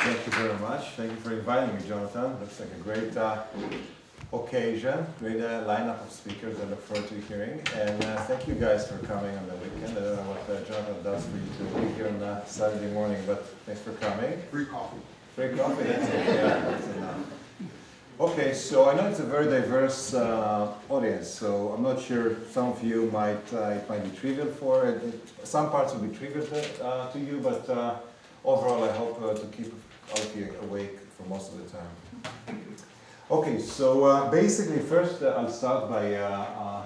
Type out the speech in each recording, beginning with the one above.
Thank you very much. Thank you for inviting me, Jonathan. Looks like a great occasion, great lineup of speakers I look forward to hearing. And thank you guys for coming on the weekend. I don't know what Jonathan does for you to be here on Saturday morning, but thanks for coming. Free coffee. Free coffee, that's it. Yeah, that's enough. Okay, so I know it's a very diverse audience, so I'm not sure some of you it might be trivial for it. Some parts will be trivial to you, but overall I hope to keep all of you awake for most of the time. Okay, so basically first I'll start by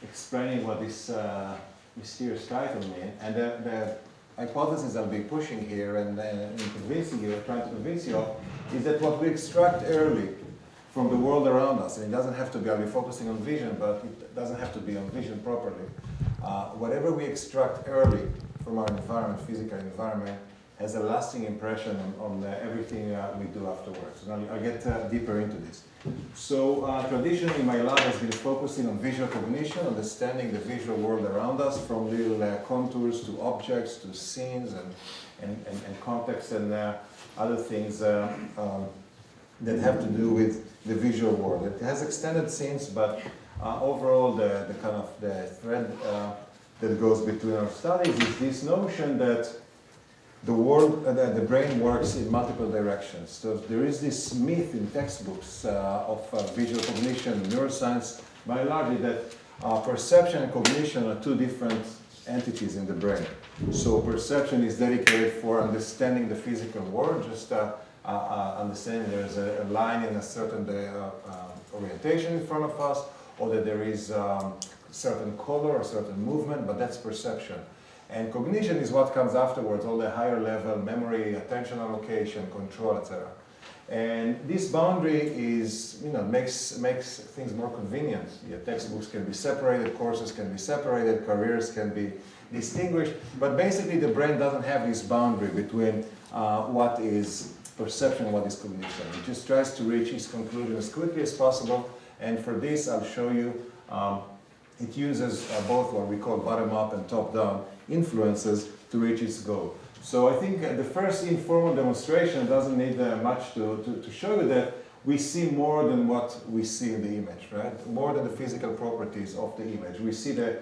explaining what this mysterious title means, and the hypothesis I'll be pushing here and convincing you, trying to convince you of, is that what we extract early from the world around us, and it doesn't have to be, I'll be focusing on vision, but it doesn't have to be on vision properly. Whatever we extract early from our environment, physical environment, has a lasting impression on everything we do afterwards. And I'll get deeper into this. So traditionally my lab has been focusing on visual cognition, understanding the visual world around us, from little contours to objects to scenes and context and other things that have to do with the visual world. It has extended scenes, but overall the kind of the thread that goes between our studies is this notion that the world, the brain works in multiple directions. So there is this myth in textbooks of visual cognition, neuroscience, by and large, that perception and cognition are two different entities in the brain. So perception is dedicated for understanding the physical world, just understanding there's a line in a certain orientation in front of us, or that there is certain color or certain movement, but that's perception. And cognition is what comes afterwards, all the higher level memory, attention allocation, control, etc. And this boundary is, makes things more convenient. Your textbooks can be separated, courses can be separated, careers can be distinguished, but basically the brain doesn't have this boundary between what is perception and what is cognition. It just tries to reach its conclusion as quickly as possible, and for this I'll show you it uses both what we call bottom-up and top-down influences to reach its goal. So I think the first informal demonstration doesn't need much to show you that we see more than what we see in the image, right? More than the physical properties of the image. We see the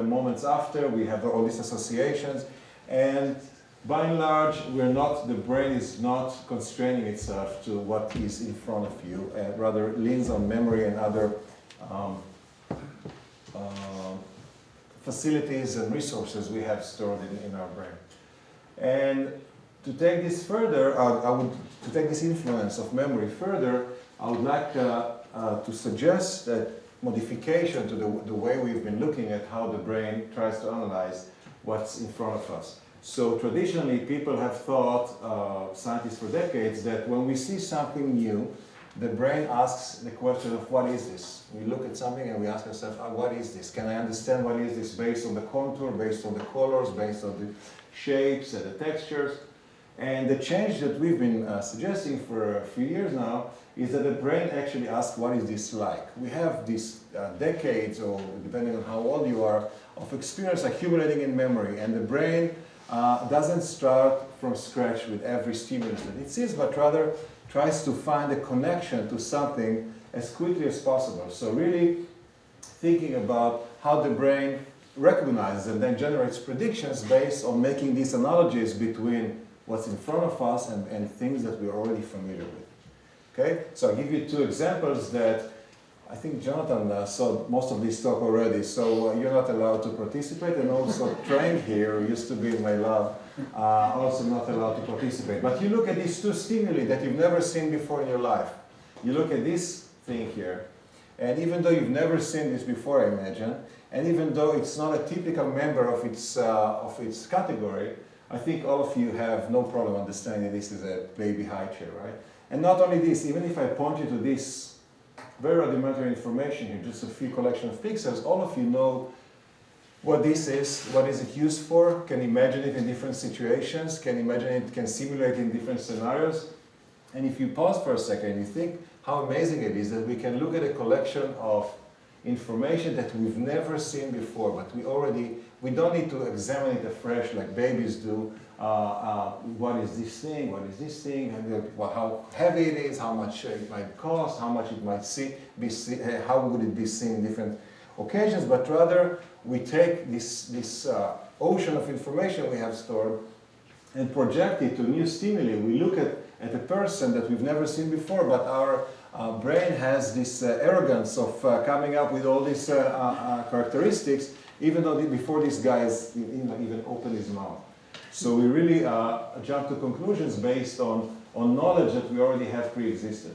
moments after, we have all these associations, and by and large, the brain is not constraining itself to what is in front of you, and rather leans on memory and other facilities and resources we have stored in our brain. And to take this further, to take this influence of memory further, I would like to suggest that modification to the way we've been looking at how the brain tries to analyze what's in front of us. So traditionally, people have thought, scientists for decades, that when we see something new, the brain asks the question of what is this? We look at something and we ask ourselves, what is this? Can I understand what is this based on the contour, based on the colors, based on the shapes and the textures? And the change that we've been suggesting for a few years now is that the brain actually asks, what is this like? We have these decades, or depending on how old you are, of experience accumulating in memory, and the brain doesn't start from scratch with every stimulus that it sees, but rather tries to find a connection to something as quickly as possible. So really thinking about how the brain recognizes and then generates predictions based on making these analogies between what's in front of us and things that we're already familiar with. Okay? So I'll give you two examples that I think Jonathan saw most of this talk already, so you're not allowed to participate, and also Trang here, who used to be in my lab, also not allowed to participate. But you look at these two stimuli that you've never seen before in your life. You look at this thing here, and even though you've never seen this before, I imagine, and even though it's not a typical member of its category, I think all of you have no problem understanding that this is a baby high chair, right? And not only this, even if I point you to this very rudimentary information here, just a few collection of pixels, all of you know what this is, what is it used for, can imagine it in different situations, can imagine it, can simulate in different scenarios. And if you pause for a second, you think how amazing it is that we can look at a collection of information that we've never seen before, but we don't need to examine it afresh like babies do what is this thing, and how heavy it is, how much it might cost, how much it might how would it be seen in different occasions, but rather we take this ocean of information we have stored and project it to new stimuli. We look at a person that we've never seen before, but our brain has this arrogance of coming up with all these characteristics, even though before this guy has even opened his mouth. So we really jump to conclusions based on knowledge that we already have pre-existed.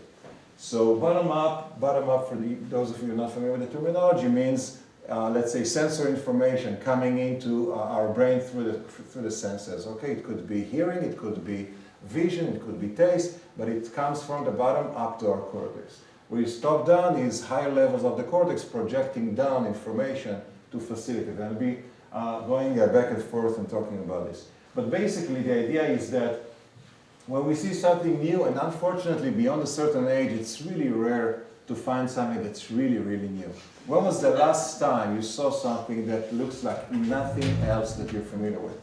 So bottom up for those of you who are not familiar with the terminology means, let's say, sensory information coming into our brain through the senses. Okay, it could be hearing, it could be vision, it could be taste, but it comes from the bottom up to our cortex. Where it's top down is higher levels of the cortex projecting down information to facilitate. And I'll be going back and forth and talking about this. But basically the idea is that when we see something new, and unfortunately beyond a certain age, it's really rare to find something that's really, really new. When was the last time you saw something that looks like nothing else that you're familiar with?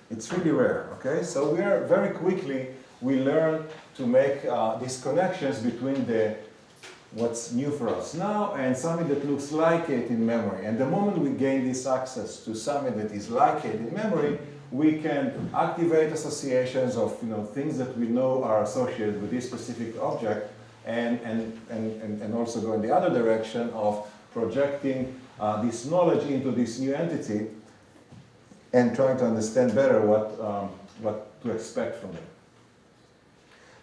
It's really rare, okay? So we learn to make these connections between what's new for us now and something that looks like it in memory. And the moment we gain this access to something that is like it in memory, we can activate associations of things that we know are associated with this specific object, and also go in the other direction of projecting this knowledge into this new entity and trying to understand better what to expect from it.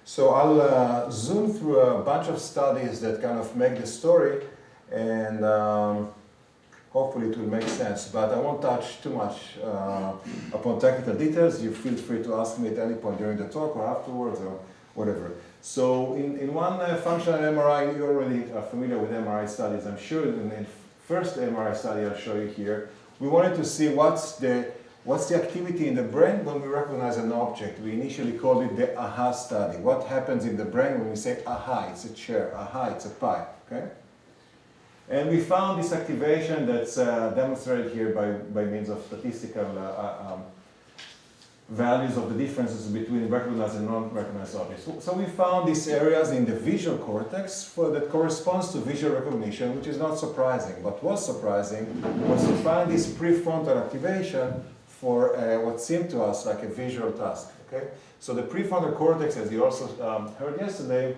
So I'll zoom through a bunch of studies that kind of make the story, and hopefully it will make sense, but I won't touch too much upon technical details. You feel free to ask me at any point during the talk or afterwards or whatever. So in one functional MRI, you're already familiar with MRI studies, I'm sure. In the first MRI study I'll show you here, we wanted to see what's the activity in the brain when we recognize an object. We initially called it the aha study. What happens in the brain when we say aha, it's a chair, aha, it's a pie, okay? And we found this activation that's demonstrated here by means of statistical values of the differences between recognized and non-recognized objects. So we found these areas in the visual cortex that corresponds to visual recognition, which is not surprising. But what's surprising was to find this prefrontal activation for what seemed to us like a visual task. Okay? So the prefrontal cortex, as you also heard yesterday,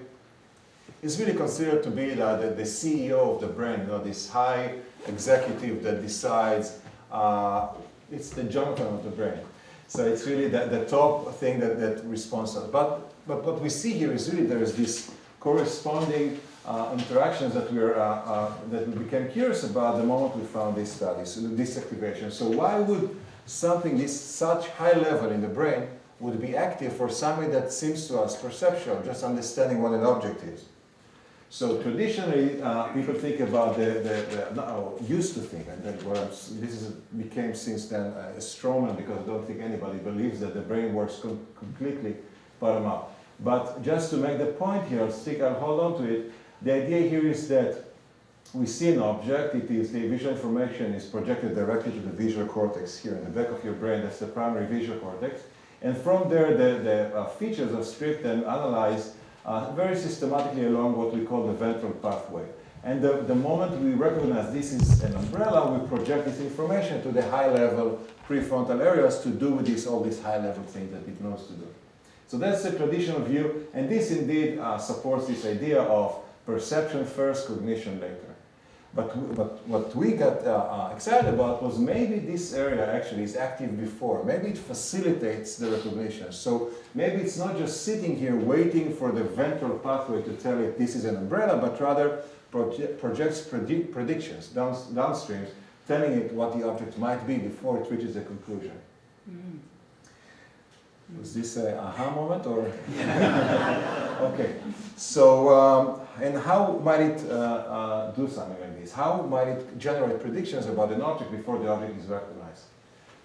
is really considered to be the CEO of the brain, this high executive that decides. It's the Jonathan of the brain. So it's really the top thing that responds to it. But what we see here is really there is this corresponding interactions that we became curious about the moment we found these studies, this activation. So why would something such high level in the brain would be active for something that seems to us perceptual, just understanding what an object is? So traditionally, people think about used to think, and then became since then a strawman, because I don't think anybody believes that the brain works completely bottom up. But just to make the point here, I'll hold on to it. The idea here is that we see an object. The visual information is projected directly to the visual cortex here in the back of your brain. That's the primary visual cortex. And from there, the features are stripped and analyzed very systematically along what we call the ventral pathway. And the moment we recognize this is an umbrella, we project this information to the high-level prefrontal areas to do with all these high-level things that it knows to do. So that's the traditional view, and this indeed supports this idea of perception first, cognition later. But what we got excited about was maybe this area actually is active before. Maybe it facilitates the recognition. So maybe it's not just sitting here waiting for the ventral pathway to tell it this is an umbrella, but rather projects predictions downstreams, telling it what the object might be before it reaches a conclusion. Mm-hmm. Was this an aha moment or? Okay. So, and how might it do something like this? How might it generate predictions about an object before the object is recognized?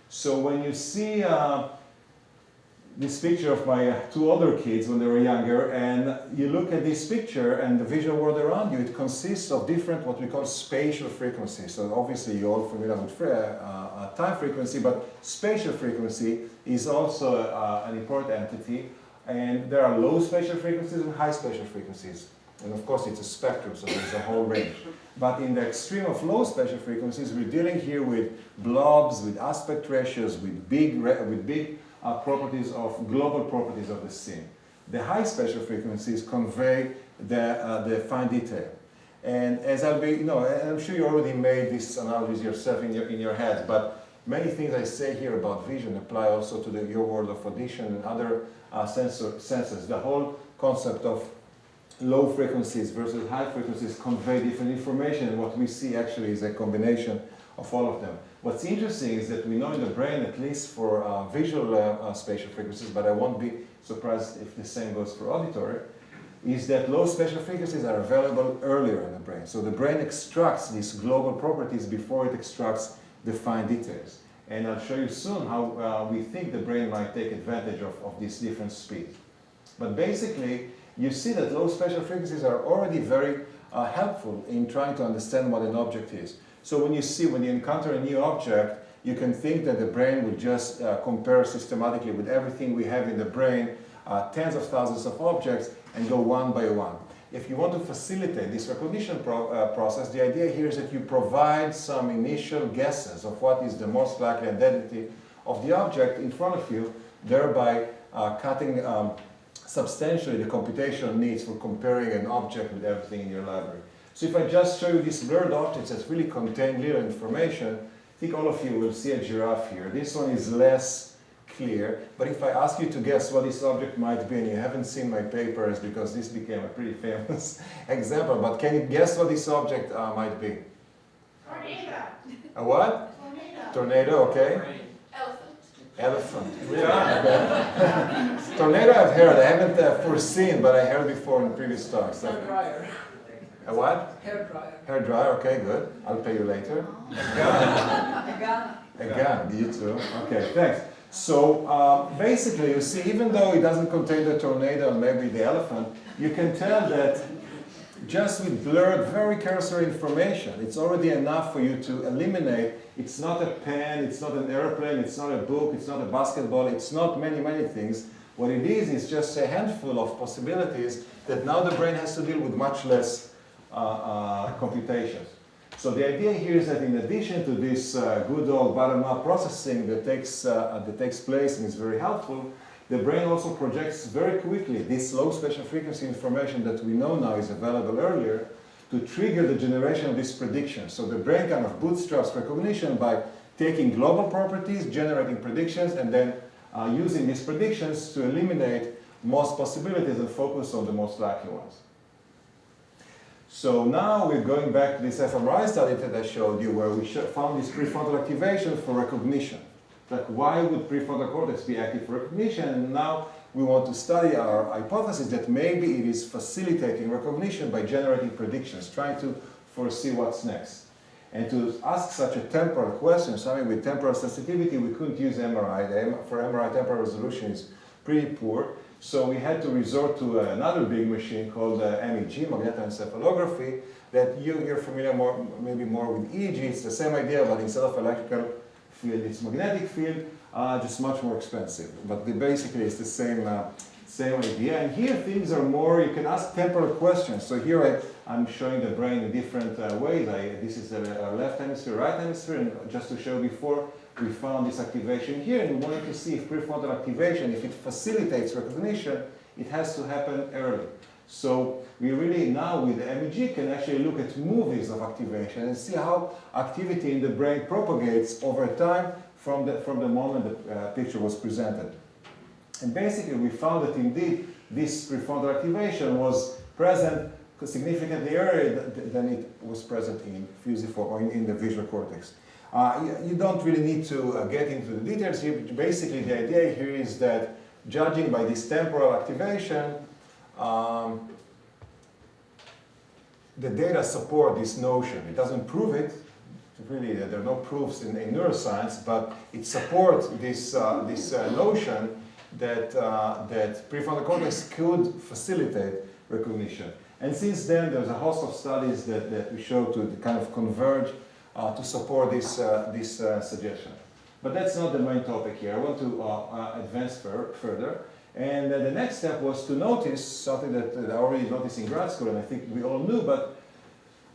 So when you see this picture of my two older kids when they were younger, and you look at this picture and the visual world around you, it consists of different what we call spatial frequencies. So obviously you're all familiar with time frequency, but spatial frequency is also an important entity. And there are low spatial frequencies and high spatial frequencies. And of course, it's a spectrum, so there's a whole range. But in the extreme of low spatial frequencies, we're dealing here with blobs, with aspect ratios, with big properties of global properties of the scene. The high spatial frequencies convey the fine detail. And as I'll be, and I'm sure you already made these analogies yourself in your heads, but many things I say here about vision apply also to your world of audition and other senses. The whole concept of low frequencies versus high frequencies convey different information, and what we see actually is a combination of all of them. What's interesting is that we know in the brain, at least for visual spatial frequencies, but I won't be surprised if the same goes for auditory, is that low spatial frequencies are available earlier in the brain. So the brain extracts these global properties before it extracts the fine details. And I'll show you soon how we think the brain might take advantage of these different speeds. But basically, you see that low spatial frequencies are already very helpful in trying to understand what an object is. So when you encounter a new object, you can think that the brain will just compare systematically with everything we have in the brain, tens of thousands of objects, and go one by one. If you want to facilitate this recognition process, the idea here is that you provide some initial guesses of what is the most likely identity of the object in front of you, thereby cutting substantially the computational needs for comparing an object with everything in your library. So if I just show you these blurred objects that really contain little information, I think all of you will see a giraffe here. This one is less clear, but if I ask you to guess what this object might be, and you haven't seen my papers because this became a pretty famous example, but can you guess what this object might be? Tornado. A what? Tornado. Tornado, okay. Elephant. Elephant. Yeah, okay. Tornado I've heard. I haven't foreseen, but I heard before in previous talks. Hair dryer. A what? Hair dryer. Hair dryer, okay, good. I'll pay you later. A gun. A gun, you too. Okay, thanks. So basically, you see, even though it doesn't contain the tornado and maybe the elephant, you can tell that just with blurred, very cursory information, it's already enough for you to eliminate. It's not a pen, it's not an airplane, it's not a book, it's not a basketball, it's not many, many things. What it is just a handful of possibilities that now the brain has to deal with much less computations. So the idea here is that in addition to this good old bottom-up processing that takes place and is very helpful, the brain also projects very quickly this low spatial frequency information that we know now is available earlier to trigger the generation of these predictions. So the brain kind of bootstraps recognition by taking global properties, generating predictions, and then using these predictions to eliminate most possibilities and focus on the most likely ones. So now we're going back to this fMRI study that I showed you where we found this prefrontal activation for recognition. Like, why would prefrontal cortex be active for recognition? And now we want to study our hypothesis that maybe it is facilitating recognition by generating predictions, trying to foresee what's next. And to ask such a temporal question, something with temporal sensitivity, we couldn't use MRI. For MRI, temporal resolution is pretty poor. So we had to resort to another big machine called MEG, magnetoencephalography, that you're familiar maybe more with EEG. It's the same idea, but instead of electrical field, it's magnetic field, just much more expensive. But basically, it's the same idea. And here things are more, you can ask temporal questions. So here I'm showing the brain in different ways. This is the left hemisphere, right hemisphere, and just to show before, we found this activation here, and we wanted to see if prefrontal activation, if it facilitates recognition, it has to happen early. So we really now with the MEG can actually look at movies of activation and see how activity in the brain propagates over time from the moment the picture was presented. And basically we found that indeed this prefrontal activation was present significantly earlier than it was present in fusiform or in the visual cortex. You don't really need to get into the details here. Basically, the idea here is that judging by this temporal activation, the data support this notion. It doesn't prove it. Really, there are no proofs in neuroscience, but it supports this notion that prefrontal cortex could facilitate recognition. And since then, there's a host of studies that we show to kind of converge to support this suggestion. But that's not the main topic here. I want to advance further. And the next step was to notice something that I already noticed in grad school, and I think we all knew, but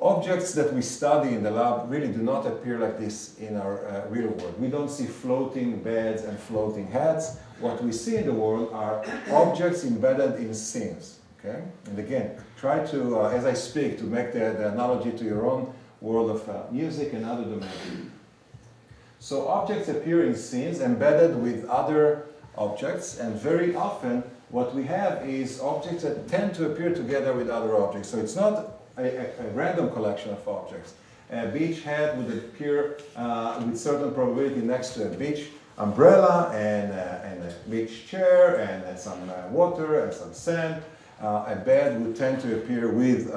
objects that we study in the lab really do not appear like this in our real world. We don't see floating beds and floating heads. What we see in the world are objects embedded in scenes. Okay? And again, try to, as I speak, to make the analogy to your own world of music and other domains. So objects appear in scenes embedded with other objects, and very often what we have is objects that tend to appear together with other objects. So it's not a random collection of objects. A beach head would appear with certain probability next to a beach umbrella and a beach chair and some water and some sand. A bed would tend to appear with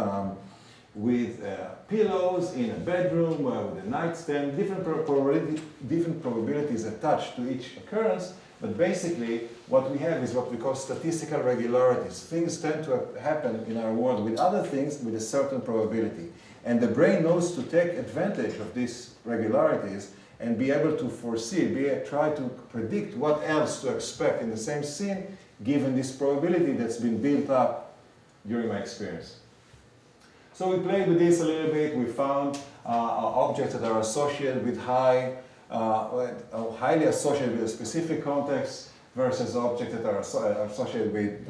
pillows in a bedroom, with a nightstand, different probabilities attached to each occurrence. But basically, what we have is what we call statistical regularities. Things tend to happen in our world with other things with a certain probability. And the brain knows to take advantage of these regularities and be able to foresee, try to predict what else to expect in the same scene, given this probability that's been built up during my experience. So we played with this a little bit. We found objects that are associated with highly associated with a specific context versus objects that are associated with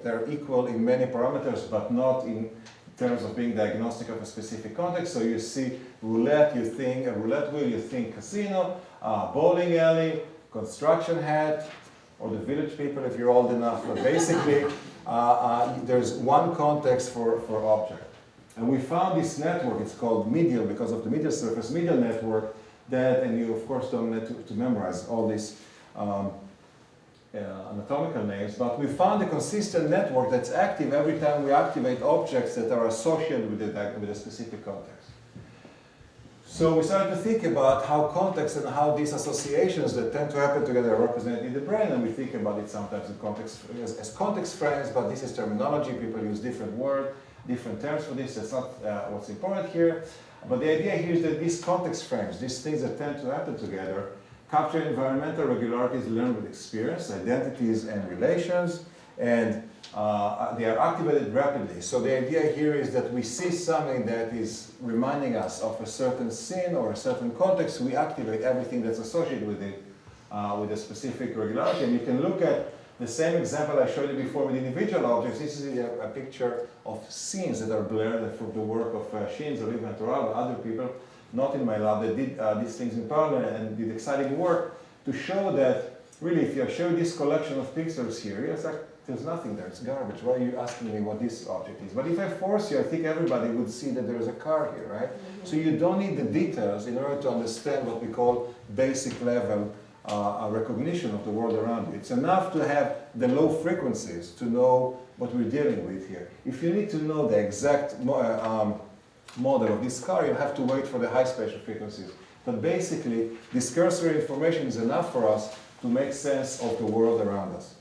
they're equal in many parameters, but not in terms of being diagnostic of a specific context. So you see roulette, you think a roulette wheel, you think casino, bowling alley, construction hat, or the village people if you're old enough. But basically, there's one context for object. And we found this network, it's called medial because of the medial surface, medial network, that, and you of course don't need to memorize all these anatomical names, but we found a consistent network that's active every time we activate objects that are associated with a specific context. So we started to think about how context and how these associations that tend to happen together are represented in the brain, and we think about it sometimes in context, as context frames, but this is terminology. People use different words, different terms for this. That's not what's important here. But the idea here is that these context frames, these things that tend to happen together, capture environmental regularities learned with experience, identities and relations, and they are activated rapidly. So the idea here is that we see something that is reminding us of a certain scene or a certain context, we activate everything that's associated with it with a specific regularity. And you can look at the same example I showed you before with individual objects. This is a picture of scenes that are blurred from the work of Shins or even Torah, other people, not in my lab, that did these things in parallel and did exciting work to show that, really, if you show this collection of pixels here, it's like, there's nothing there, it's garbage. Why are you asking me what this object is? But if I force you, I think everybody would see that there's a car here, right? Mm-hmm. So you don't need the details in order to understand what we call basic level recognition of the world around you. It's enough to have the low frequencies to know what we're dealing with here. If you need to know the exact model of this car, you have to wait for the high spatial frequencies. But basically, this cursory information is enough for us to make sense of the world around us.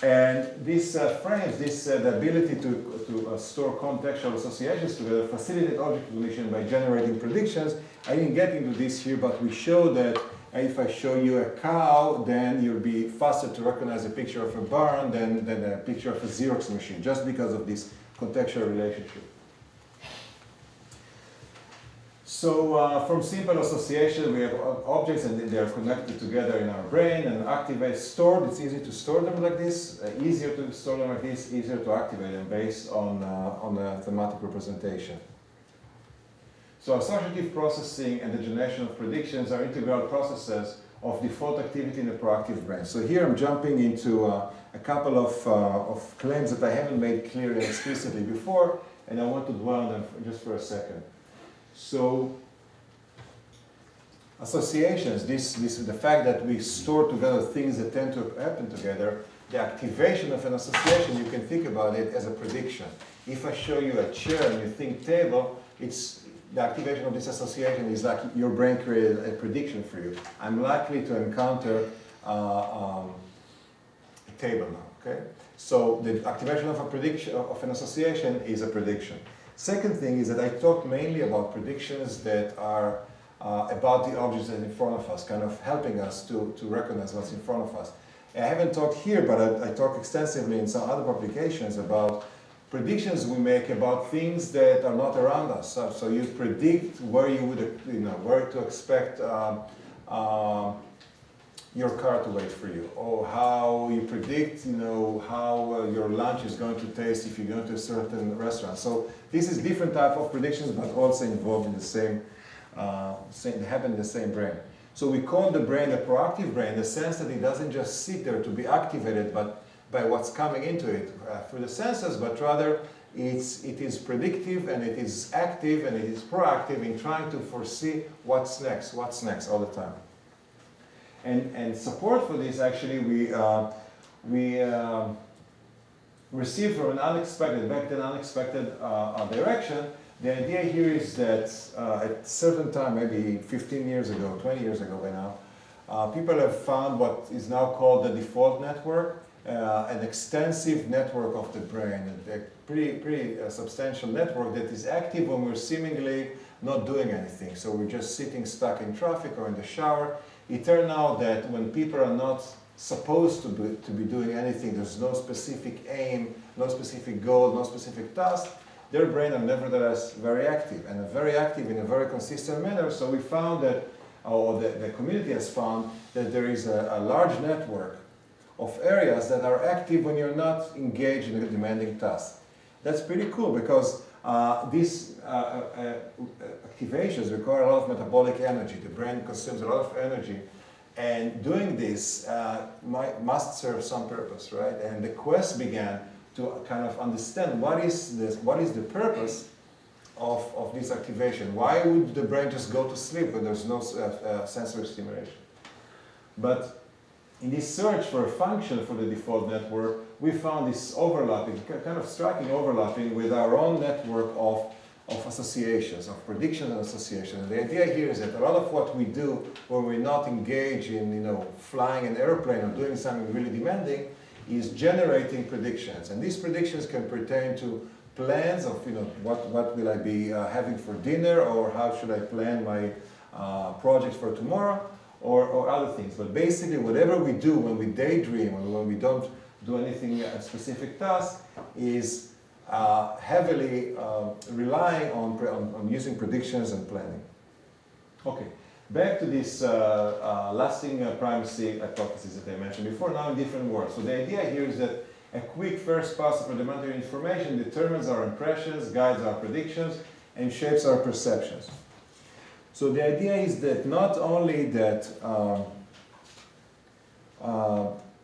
And these frames, the ability to store contextual associations together, facilitate object recognition by generating predictions. I didn't get into this here, but we show that if I show you a cow, then you'll be faster to recognize a picture of a barn than a picture of a Xerox machine, just because of this contextual relationship. So from simple association, we have objects and they are connected together in our brain and activate, stored. It's easy to store them like this, easier to store them like this, easier to activate them based on a thematic representation. So associative processing and the generation of predictions are integral processes of default activity in the proactive brain. So here I'm jumping into a couple of claims that I haven't made clear and explicitly before, and I want to dwell on them just for a second. So associations, the fact that we store together things that tend to happen together, the activation of an association, you can think about it as a prediction. If I show you a chair and you think table, the activation of this association is like your brain created a prediction for you. I'm likely to encounter a table now, okay? So the activation of a prediction, of an association is a prediction. Second thing is that I talked mainly about predictions that are about the objects that are in front of us, kind of helping us to recognize what's in front of us. I haven't talked here, but I talk extensively in some other publications about predictions we make about things that are not around us. So you predict where you would, where to expect your car to wait for you, or how you predict, how your lunch is going to taste if you go to a certain restaurant. So this is different type of predictions, but also involved in the same, happen in the same brain. So we call the brain a proactive brain in the sense that it doesn't just sit there to be activated, but by what's coming into it through the senses, but rather it is predictive and it is active and it is proactive in trying to foresee what's next all the time. And support for this actually we received from an unexpected direction. The idea here is that at a certain time, maybe 15 years ago, 20 years ago by now, people have found what is now called the default network, an extensive network of the brain, a pretty substantial network that is active when we're seemingly not doing anything. So we're just sitting stuck in traffic or in the shower. It turned out that when people are not supposed to be doing anything, there's no specific aim, no specific goal, no specific task, their brain are nevertheless very active, and very active in a very consistent manner. So we found that, or the community has found, that there is a large network of areas that are active when you're not engaged in a demanding task. That's pretty cool because these activations require a lot of metabolic energy. The brain consumes a lot of energy, and doing this must serve some purpose, right? And the quest began to kind of understand what is the purpose of this activation. Why would the brain just go to sleep when there's no sensory stimulation? But in this search for a function for the default network, we found this overlapping, kind of striking overlapping with our own network of associations, of predictions and associations. And the idea here is that a lot of what we do when we're not engaged in flying an airplane or doing something really demanding is generating predictions. And these predictions can pertain to plans of what will I be having for dinner, or how should I plan my project for tomorrow, or other things. But basically whatever we do when we daydream or when we don't do anything, a specific task, is heavily relying on using predictions and planning. Okay, back to this lasting primacy hypothesis that I mentioned before, now in different words. So the idea here is that a quick first pass of rudimentary information determines our impressions, guides our predictions, and shapes our perceptions. So the idea is that not only that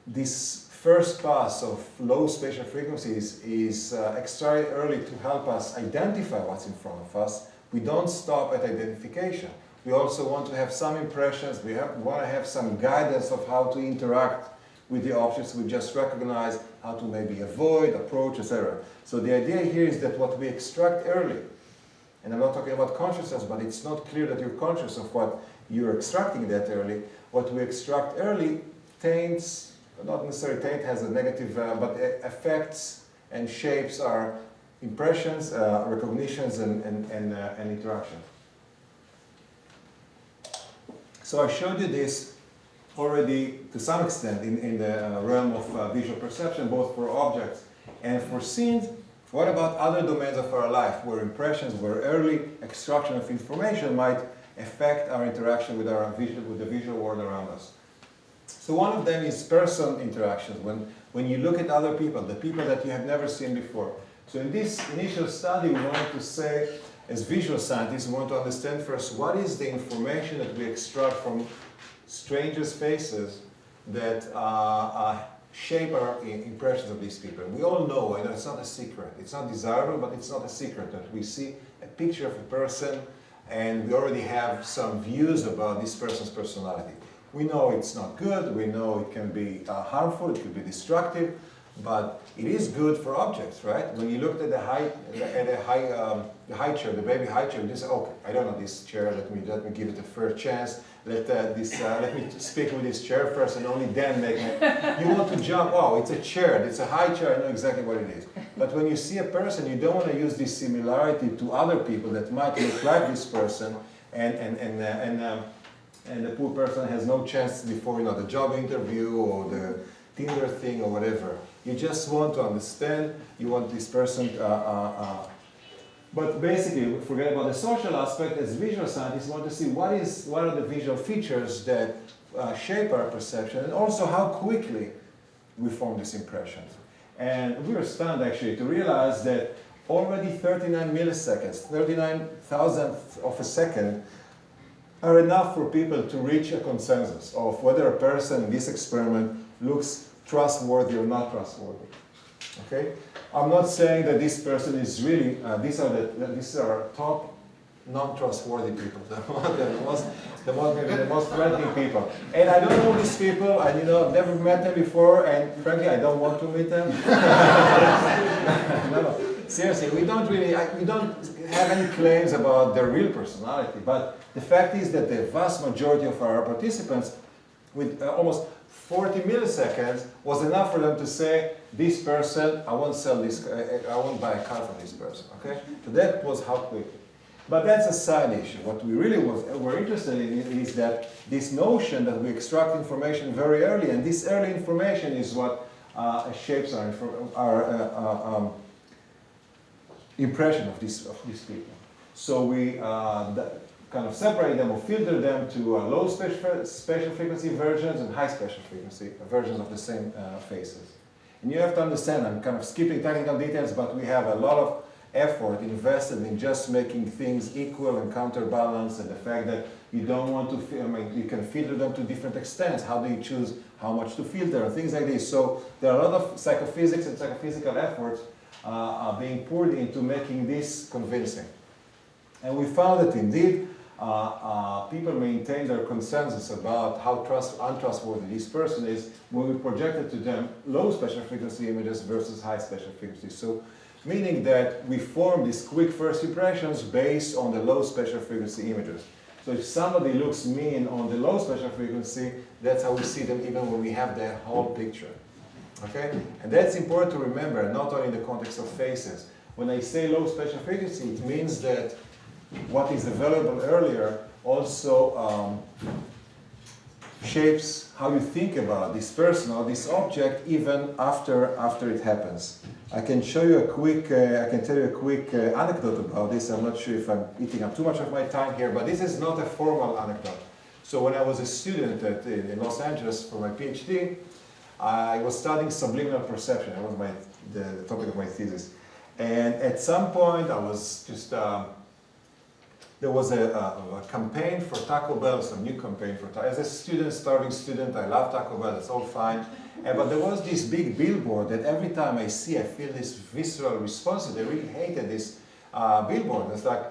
this first pass of low spatial frequencies is extra early to help us identify what's in front of us, we don't stop at identification. We also want to have some impressions, we want to have some guidance of how to interact with the objects we just recognize, how to maybe avoid, approach, etc. So the idea here is that what we extract early, and I'm not talking about consciousness, but it's not clear that you're conscious of what you're extracting that early. What we extract early taints, not necessarily taint has a negative, but affects and shapes our impressions, recognitions, and interactions. So I showed you this already to some extent in the realm of visual perception, both for objects and for scenes. What about other domains of our life, where impressions, where early extraction of information might affect our interaction with the visual world around us? So one of them is person interactions, when you look at other people, the people that you have never seen before. So in this initial study, we wanted to say, as visual scientists, we want to understand first what is the information that we extract from strangers' faces that shape our impressions of these people. We all know, and it's not a secret, it's not desirable, but it's not a secret that we see a picture of a person and we already have some views about this person's personality. We know it's not good, we know it can be harmful, it can be destructive, But it is good for objects, right? When you looked at the high chair, the baby high chair, you say, okay, I don't know this chair. Let me give it a first chance. Let me speak with this chair first, and only then make it. You want to jump. Oh, it's a chair. It's a high chair. I know exactly what it is. But when you see a person, you don't want to use this similarity to other people that might look like this person, and the poor person has no chance before the job interview or the Tinder thing or whatever. You just want to understand, you want this person, but basically, forget about the social aspect. As visual scientists, want to see what are the visual features that shape our perception, and also how quickly we form these impressions. And we were stunned actually to realize that already 39 milliseconds, 39 thousandths of a second, are enough for people to reach a consensus of whether a person in this experiment looks trustworthy or not trustworthy. Okay? I'm not saying that this person is really, these are top non-trustworthy people, maybe the most threatening people. And I don't know these people, and I've never met them before, and frankly, I don't want to meet them. No, seriously, we don't have any claims about their real personality, but the fact is that the vast majority of our participants, with almost 40 milliseconds, was enough for them to say, this person, I won't sell this, I won't buy a car from this person, okay? So that was how quickly. But that's a side issue. What we really were interested in is that this notion that we extract information very early, and this early information is what shapes our impression of these people. So we kind of separate them or filter them to low spatial frequency versions and high spatial frequency versions of the same faces. And you have to understand, I'm kind of skipping technical details, but we have a lot of effort invested in just making things equal and counterbalance, and the fact that you don't want to, you can filter them to different extents. How do you choose how much to filter and things like this? So there are a lot of psychophysics and psychophysical efforts being poured into making this convincing. And we found that indeed people maintain their consensus about how untrustworthy this person is when we projected to them low spatial frequency images versus high spatial frequency. So, meaning that we form these quick first impressions based on the low spatial frequency images. So if somebody looks mean on the low spatial frequency, that's how we see them even when we have the whole picture. Okay? And that's important to remember, not only in the context of faces. When I say low spatial frequency, it means that what is available earlier also shapes how you think about this person or this object even after it happens. I can show you a quick, I can tell you a quick anecdote about this. I'm not sure if I'm eating up too much of my time here, but this is not a formal anecdote. So when I was a student in Los Angeles for my PhD, I was studying subliminal perception. That was the topic of my thesis. And at some point I was just, there was a campaign for Taco Bell, some new campaign for Taco Bell. As a student, starving student, I love Taco Bell, it's all fine. But there was this big billboard that every time I see, I feel this visceral response. They really hated this billboard. It's like,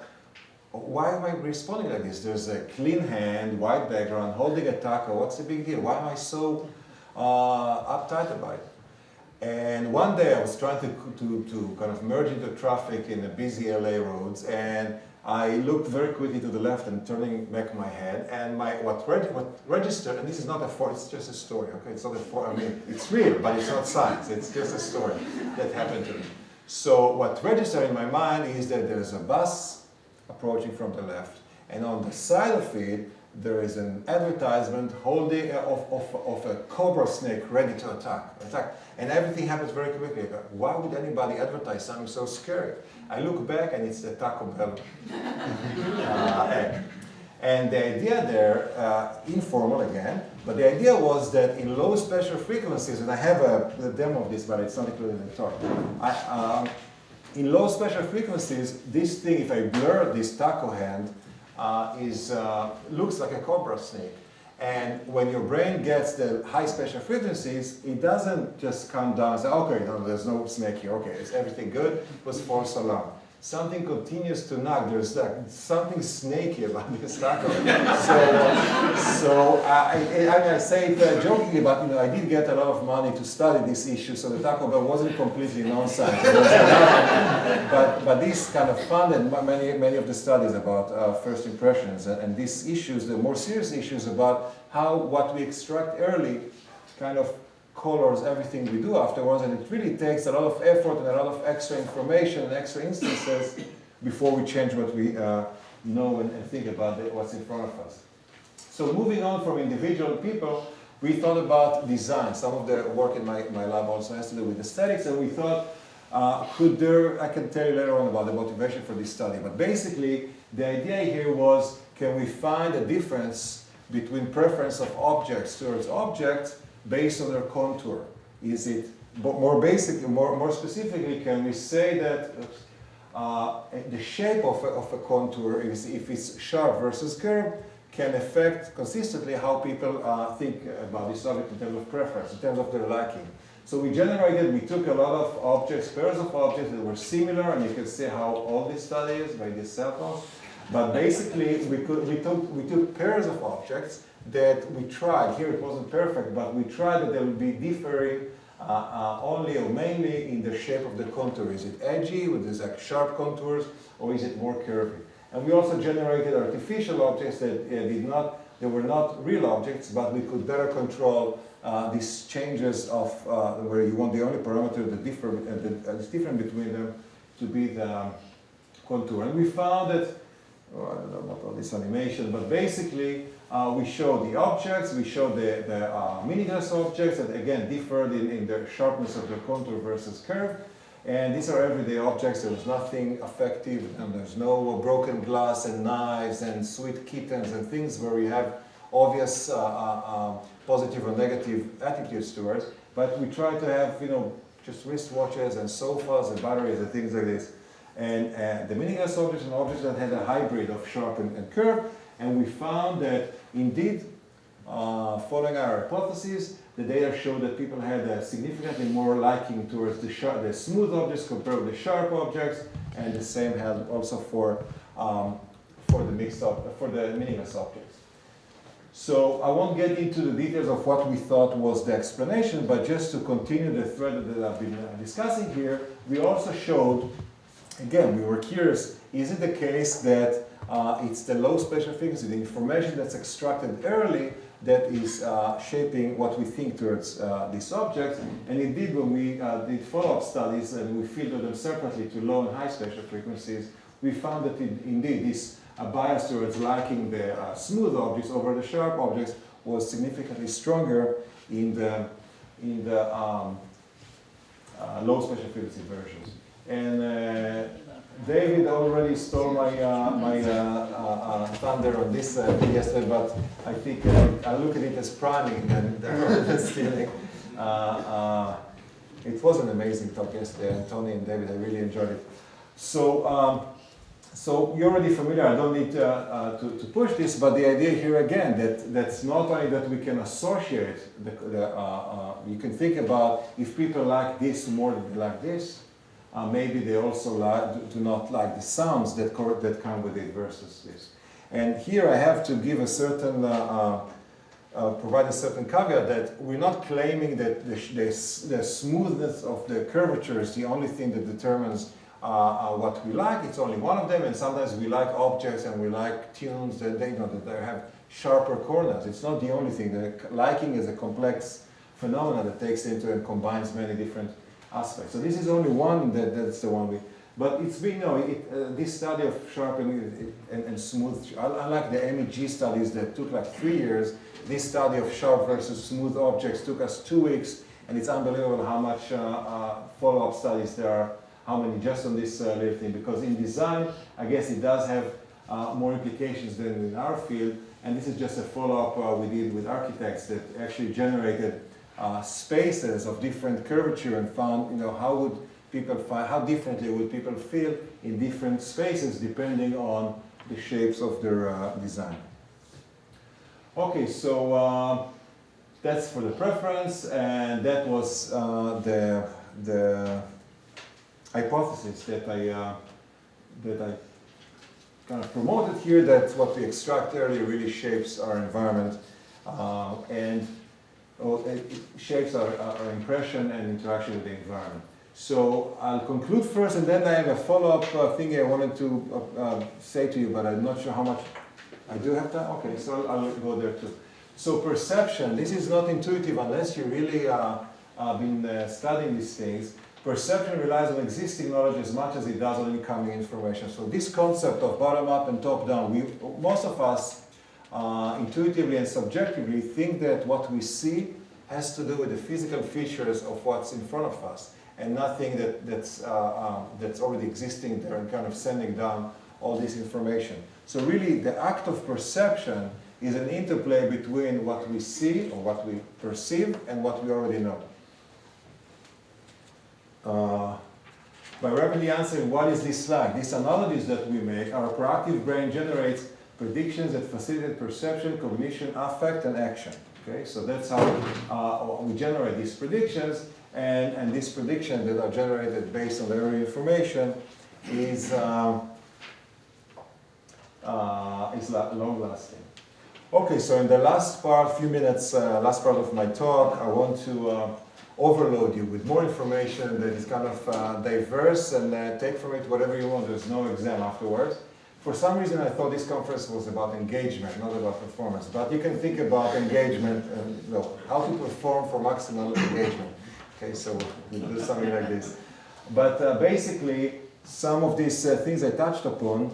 why am I responding like this? There's a clean hand, white background, holding a taco. What's the big deal? Why am I so uptight about it? And one day I was trying to kind of merge into traffic in the busy LA roads, and I looked very quickly to the left and turning back my head, and what registered, and this is not it's just a story, okay? It's not I mean, it's real, but it's not science. It's just a story that happened to me. So what registered in my mind is that there's a bus approaching from the left, and on the side of it, there is an advertisement holding of a cobra snake ready to attack. And everything happens very quickly. Why would anybody advertise something so scary? I look back and it's the Taco Bell ad. And the idea there, informal again, but the idea was that in low spatial frequencies, and I have a demo of this, but it's not included in the talk. In low spatial frequencies, this thing, if I blur this taco hand, looks like a cobra snake. And when your brain gets the high spatial frequencies, it doesn't just come down and say, okay, no, there's no snake here, okay, is everything good? It was false alarm. something continues to knock. There's like something snaky about this taco. I say it jokingly, but I did get a lot of money to study this issue, so the Taco Bell wasn't completely non-science. but this kind of funded many of the studies about first impressions and these issues, the more serious issues about how what we extract early kind of colors everything we do afterwards, and it really takes a lot of effort and a lot of extra information and extra instances before we change what we know and think about what's in front of us. So moving on from individual people, we thought about design. Some of the work in my lab also has to do with aesthetics, and we thought, I can tell you later on about the motivation for this study, but basically the idea here was, can we find a difference between preference of objects towards objects based on their contour? Is it more basically, more specifically, can we say that the shape of a contour, if it's sharp versus curved, can affect consistently how people think about this object in terms of preference, in terms of their liking. So we took a lot of objects, pairs of objects that were similar, and you can see how old this study is by these cell phones. But basically, we took pairs of objects that we tried. Here it wasn't perfect, but we tried that they would be differing only or mainly in the shape of the contour. Is it edgy with these like sharp contours, or is it more curvy? And we also generated artificial objects that they were not real objects, but we could better control these changes of where you want the only parameter that's different between them to be the contour. And we found that, I don't know about all this animation, but basically we showed the objects, we showed the meaningless objects that again differed in the sharpness of the contour versus curve. And these are everyday objects. There was nothing effective, and there's no broken glass and knives and sweet kittens and things where we have obvious positive or negative attitudes towards. But we try to have, just wristwatches and sofas and batteries and things like this. And the meaningless objects and objects that had a hybrid of sharp and curve. And we found that indeed, following our hypothesis, the data showed that people had significantly more liking towards the smooth objects compared with the sharp objects, and the same held also for the meaningless objects. So I won't get into the details of what we thought was the explanation, but just to continue the thread that I've been discussing here, we also showed, again, we were curious, is it the case that it's the low spatial frequency, the information that's extracted early, that is shaping what we think towards these objects? And indeed, when we did follow-up studies and we filtered them separately to low and high spatial frequencies, we found that indeed this bias towards liking the smooth objects over the sharp objects was significantly stronger in the low spatial frequency versions. And David already stole my thunder on this yesterday, but I think I look at it as priming than stealing. It was an amazing talk yesterday, and Tony and David, I really enjoyed it. So you're already familiar, I don't need to push this, but the idea here again, that's not only that we can associate, you can think about if people like this more than they like this, maybe they also do not like the sounds that come with it versus this. And here I have to give a certain, provide a certain caveat that we're not claiming that the smoothness of the curvature is the only thing that determines what we like. It's only one of them, and sometimes we like objects and we like tunes that they have sharper corners. It's not the only thing. The liking is a complex phenomenon that takes into and combines many different aspects. So this is only one that's the one but it's been, this study of sharp and smooth, unlike the MEG studies that took like 3 years, this study of sharp versus smooth objects took us 2 weeks, and it's unbelievable how much follow-up studies there are, how many just on this little thing, because in design, I guess it does have more implications than in our field, and this is just a follow-up we did with architects that actually generated spaces of different curvature and found, how differently would people feel in different spaces depending on the shapes of their design. Okay, so that's for the preference, and that was the hypothesis that that I kind of promoted here, that what we extract earlier really shapes our environment and it shapes our impression and interaction with the environment. So I'll conclude first, and then I have a follow-up thing I wanted to say to you, but I'm not sure how much I do have time. Okay, so I'll go there too. So perception, this is not intuitive unless you really been studying these things. Perception relies on existing knowledge as much as it does on incoming information. So this concept of bottom-up and top-down, most of us intuitively and subjectively think that what we see has to do with the physical features of what's in front of us, and nothing that's already existing there and kind of sending down all this information. So really the act of perception is an interplay between what we see or what we perceive and what we already know. By rapidly answering what is this like, these analogies that we make, our proactive brain generates predictions that facilitate perception, cognition, affect, and action. Okay, so that's how we generate these predictions, and these predictions that are generated based on the early information is long-lasting. Okay, so in the last part, few minutes, last part of my talk, I want to overload you with more information that is kind of diverse, and take from it whatever you want. There's no exam afterwards. For some reason, I thought this conference was about engagement, not about performance. But you can think about engagement and how to perform for maximal engagement. Okay, so we'll do something like this. But basically, some of these things I touched upon.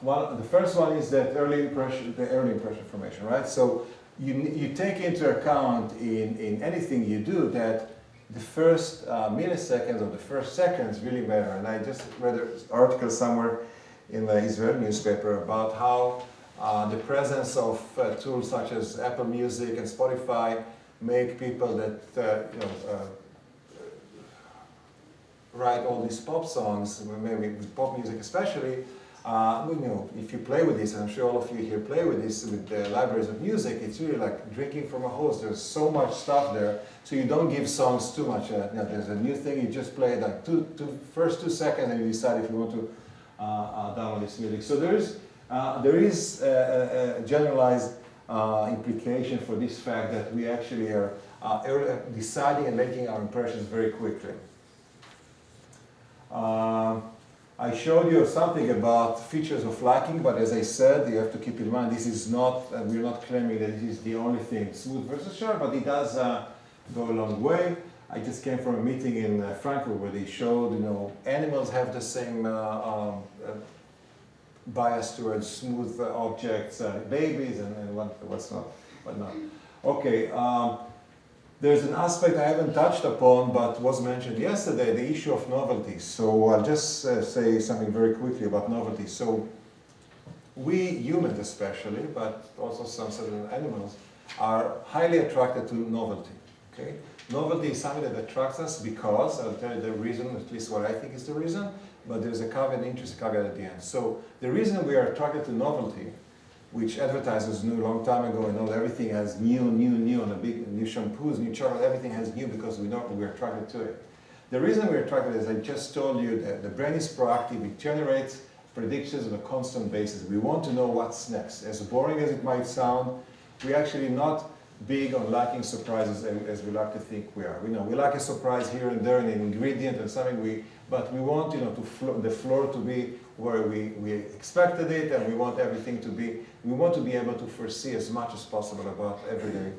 Well, the first one is that the early impression formation, right? So you take into account in anything you do that the first milliseconds or the first seconds really matter. And I just read an article somewhere in the Israeli newspaper about how the presence of tools such as Apple Music and Spotify make people that write all these pop songs, maybe with pop music especially. If you play with this, and I'm sure all of you here play with this, with the libraries of music, it's really like drinking from a hose. There's so much stuff there, so you don't give songs too much. There's a new thing, you just play it like first 2 seconds, and you decide if you want to download this music. So there is a generalized implication for this fact that we actually are deciding and making our impressions very quickly. I showed you something about features of liking, but as I said, you have to keep in mind this is not, and we're not claiming that this is the only thing, smooth versus sharp, but it does go a long way. I just came from a meeting in Frankfurt where they showed, animals have the same bias towards smooth objects, babies, and what's not, whatnot. Okay. There's an aspect I haven't touched upon, but was mentioned yesterday, the issue of novelty. So I'll just say something very quickly about novelty. So we humans especially, but also some certain animals, are highly attracted to novelty. Okay? Novelty is something that attracts us because, I'll tell you the reason, at least what I think is the reason, but there's a caveat, interesting caveat at the end. So the reason we are attracted to novelty, which advertisers knew a long time ago, and everything has new, and the big new shampoos, new chocolate, everything has new because we're attracted to it. The reason we're attracted, as I just told you, that the brain is proactive, it generates predictions on a constant basis. We want to know what's next. As boring as it might sound, we're actually not big on liking surprises as we like to think we are. We like a surprise here and there, an ingredient and something, but we want the floor to be where we expected it, and we want everything to be, we want to be able to foresee as much as possible about everyday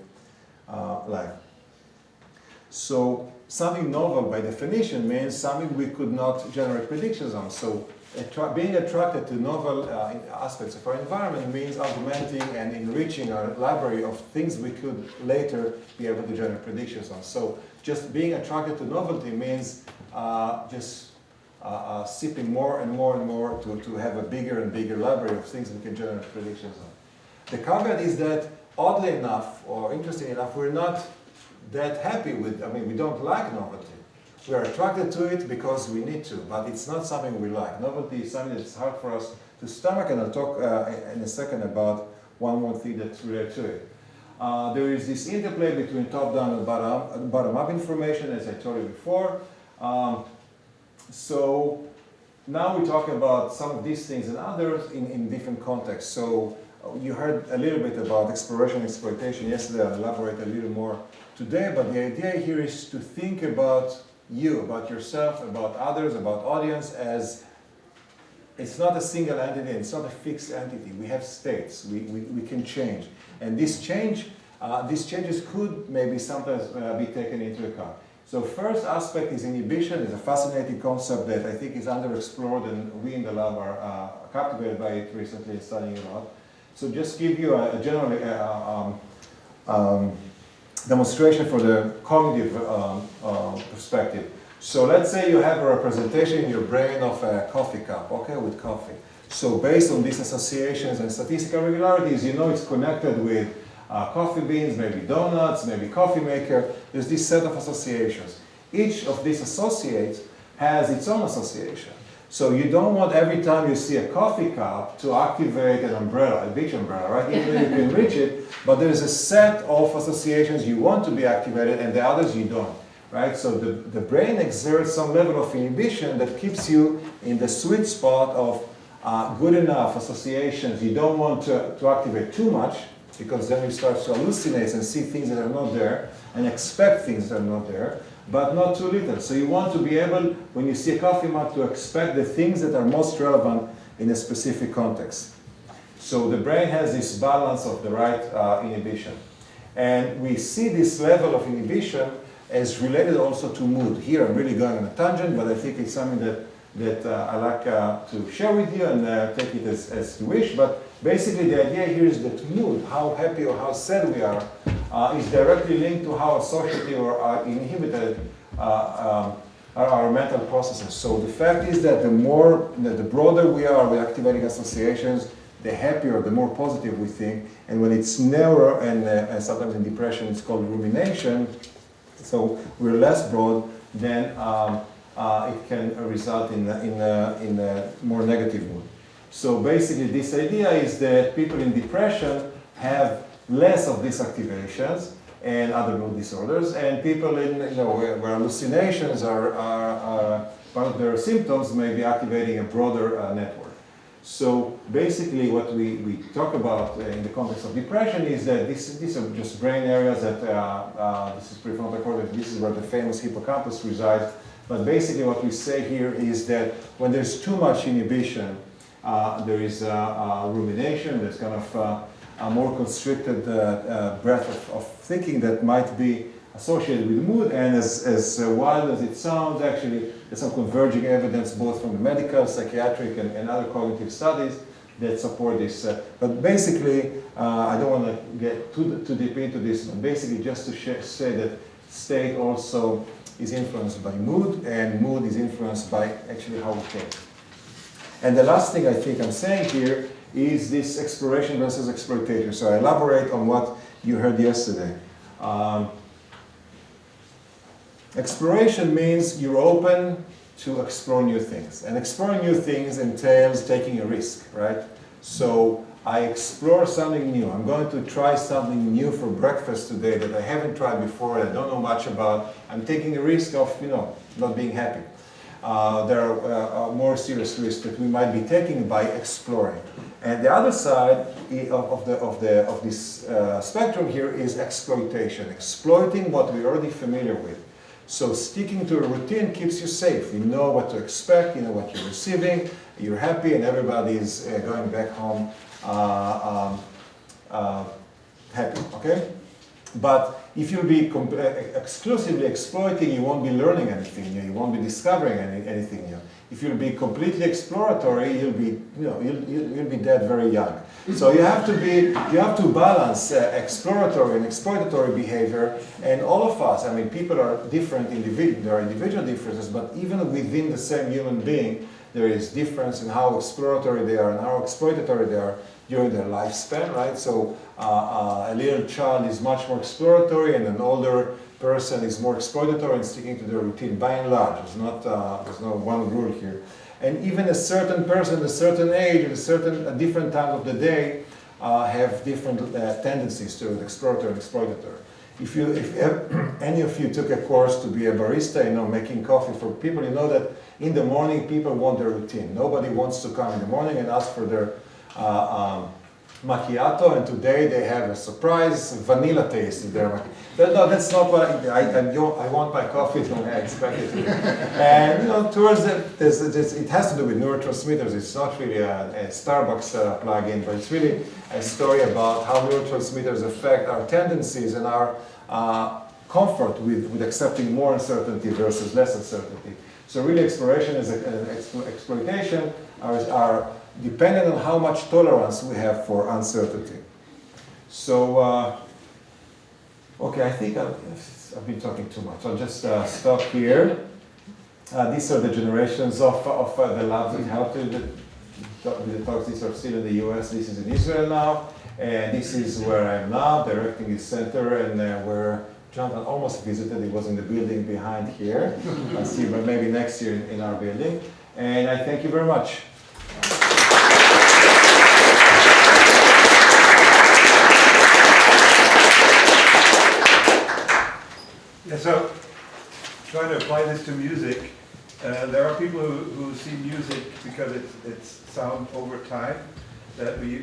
life. So something novel by definition means something we could not generate predictions on. So being attracted to novel aspects of our environment means augmenting and enriching our library of things we could later be able to generate predictions on. So just being attracted to novelty means sipping more and more to have a bigger and bigger library of things we can generate predictions on. The caveat is that, oddly enough, or interesting enough, we're not that happy with, we don't like novelty. We are attracted to it because we need to, but it's not something we like. Novelty is something that's hard for us to stomach, and I'll talk in a second about one more thing that's related to it. There is this interplay between top-down and bottom-up information, as I told you before. So now we talk about some of these things and others in different contexts. So you heard a little bit about exploration and exploitation yesterday. I'll elaborate a little more today, but the idea here is to think about you, about yourself, about others, about audience as it's not a single entity, it's not a fixed entity. We have states, we can change. And these changes could maybe sometimes be taken into account. So first aspect is inhibition. It's a fascinating concept that I think is underexplored, and we in the lab are captivated by it recently and studying it a lot. So just give you a general demonstration for the cognitive perspective. So let's say you have a representation in your brain of a coffee cup, okay, with coffee. So based on these associations and statistical regularities, you know it's connected with coffee beans, maybe donuts, maybe coffee maker. There's this set of associations. Each of these associates has its own association. So you don't want every time you see a coffee cup to activate an umbrella, a beach umbrella, right? Even though you can reach it, but there's a set of associations you want to be activated and the others you don't, right? So the brain exerts some level of inhibition that keeps you in the sweet spot of good enough associations. You don't want to activate too much, because then you start to hallucinate and see things that are not there and expect things that are not there, but not too little. So you want to be able, when you see a coffee mug, to expect the things that are most relevant in a specific context. So the brain has this balance of the right inhibition. And we see this level of inhibition as related also to mood. Here I'm really going on a tangent, but I think it's something that I like to share with you, and take it as you wish. But basically the idea here is that mood, how happy or how sad we are, is directly linked to how associative or inhibited are our mental processes. So the fact is that the broader we are with activating associations, the happier, the more positive we think. And when it's narrower, and sometimes in depression it's called rumination, so we're less broad, then it can result in a more negative mood. So basically this idea is that people in depression have less of these activations and other mood disorders, and people in, where hallucinations are part of their symptoms may be activating a broader network. So basically what we talk about in the context of depression is that these are just brain areas that, this is prefrontal cortex, this is where the famous hippocampus resides. But basically what we say here is that when there's too much inhibition, there is rumination, there's kind of a more constricted breadth of thinking that might be associated with mood. And as wild as it sounds, actually, there's some converging evidence both from the medical, psychiatric, and other cognitive studies that support this. But basically, I don't want to get too deep into this, but basically just to say that state also is influenced by mood, and mood is influenced by actually how we think. And the last thing I think I'm saying here is this exploration versus exploitation. So I elaborate on what you heard yesterday. Exploration means you're open to explore new things. And exploring new things entails taking a risk, right? So I explore something new. I'm going to try something new for breakfast today that I haven't tried before, I don't know much about. I'm taking a risk of, not being happy. There are more serious risks that we might be taking by exploring. And the other side of this spectrum here is exploitation, exploiting what we're already familiar with. So sticking to a routine keeps you safe. You know what to expect, you know what you're receiving, you're happy, and everybody is going back home happy, okay? But if you'll be exclusively exploiting, you won't be learning anything new, you won't be discovering anything new. If you'll be completely exploratory, you'll be dead very young. So you have to balance exploratory and exploitatory behavior, and all of us, people are different individuals, there are individual differences, but even within the same human being, there is difference in how exploratory they are and how exploitatory they are during their lifespan, right? So a little child is much more exploratory, and an older person is more exploitatory and sticking to their routine. By and large, there's no one rule here. And even a certain person, a certain age, at different times of the day, have different tendencies to exploratory and exploitatory. if any of you took a course to be a barista, making coffee for people, you know that in the morning people want their routine. Nobody wants to come in the morning and ask for their macchiato, and today they have a surprise vanilla taste in their macchiato. No, that's not what I want my coffee the way I expect it to be. And towards it has to do with neurotransmitters. It's not really a Starbucks plug-in, but it's really a story about how neurotransmitters affect our tendencies and our comfort with accepting more uncertainty versus less uncertainty. So really exploration and exploitation are dependent on how much tolerance we have for uncertainty. So, okay, I think I've been talking too much. I'll just stop here. These are the generations of the labs that helped with the talks. These are still in the US. This is in Israel now. And this is where I am now, directing this center, and where Jonathan almost visited. He was in the building behind here. I'll see you maybe next year in our building. And I thank you very much. Yeah, so trying to apply this to music, there are people who see music because it's sound over time, that we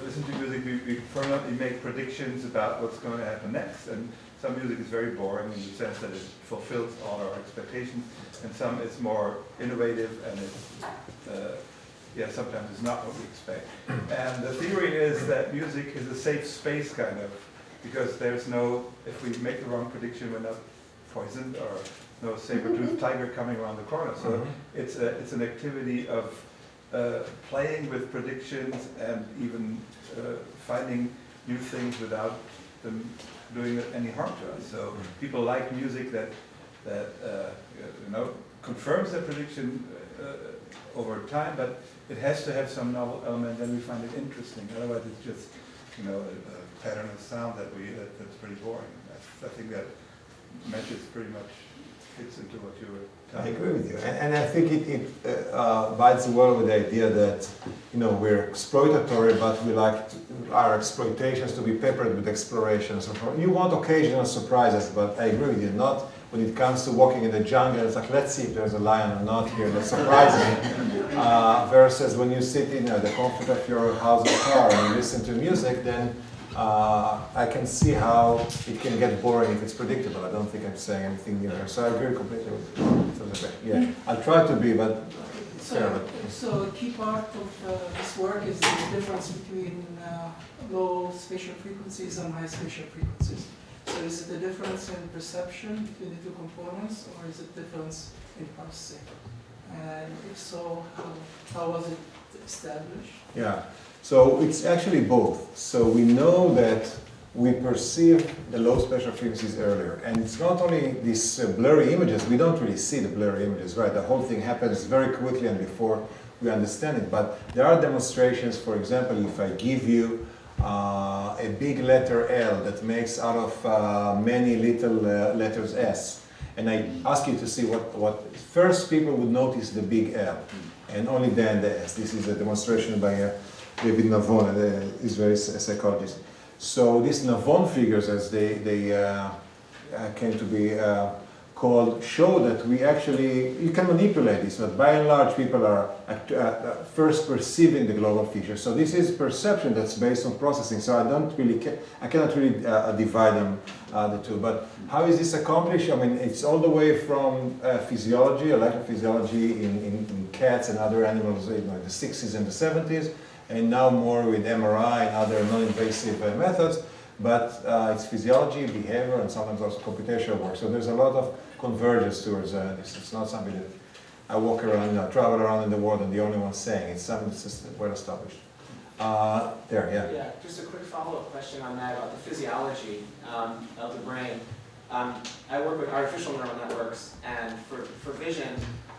listen to music, we permanently make predictions about what's going to happen next, and some music is very boring in the sense that it fulfills all our expectations, and some is more innovative, and sometimes it's not what we expect. And the theory is that music is a safe space, kind of, because there's no, if we make the wrong prediction, we're not poisoned, or no saber-toothed tiger coming around the corner. So it's an activity of playing with predictions and even finding new things without them doing any harm to us. So people like music that confirms that prediction over time, but it has to have some novel element, and we find it interesting. Otherwise, it's just a pattern of sound that's pretty boring. I think that matches pretty much fits into what you were telling me. I agree with you, and I think it bites well with the idea that we're exploitatory, but we like our exploitations to be peppered with explorations. You want occasional surprises, but I agree with you. Not when it comes to walking in the jungle. It's like, let's see if there's a lion or not here. Let's surprise me. Versus when you sit in the comfort of your house or car and you listen to music, then I can see how it can get boring if it's predictable. I don't think I'm saying anything new here. So I agree completely with you. Yeah, I'll try to be, but it's fair. So a key part of this work is the difference between low spatial frequencies and high spatial frequencies. So is it a difference in perception between the two components, or is it difference in processing? And if so, how was it established? Yeah. So it's actually both. So we know that we perceive the low spatial frequencies earlier. And it's not only these blurry images. We don't really see the blurry images, right? The whole thing happens very quickly and before we understand it. But there are demonstrations. For example, if I give you a big letter L that makes out of many little letters S, and I ask you to see what first people would notice the big L, and only then the S. This is a demonstration by David Navon, an Israeli psychologist. So these Navon figures, as they came to be called, show that you can manipulate this, but by and large people are first perceiving the global feature. So this is perception that's based on processing. So I cannot really divide them, the two. But how is this accomplished? I mean, it's all the way from physiology, electrophysiology in cats and other animals in the 60s and the 70s. And now more with MRI and other non-invasive methods, but it's physiology, behavior, and sometimes also computational work. So there's a lot of convergence towards this. It's not something that I walk around, travel around in the world and the only one saying. It's something that's just well established. Yeah, just a quick follow-up question on that about the physiology of the brain. I work with artificial neural networks, and for vision,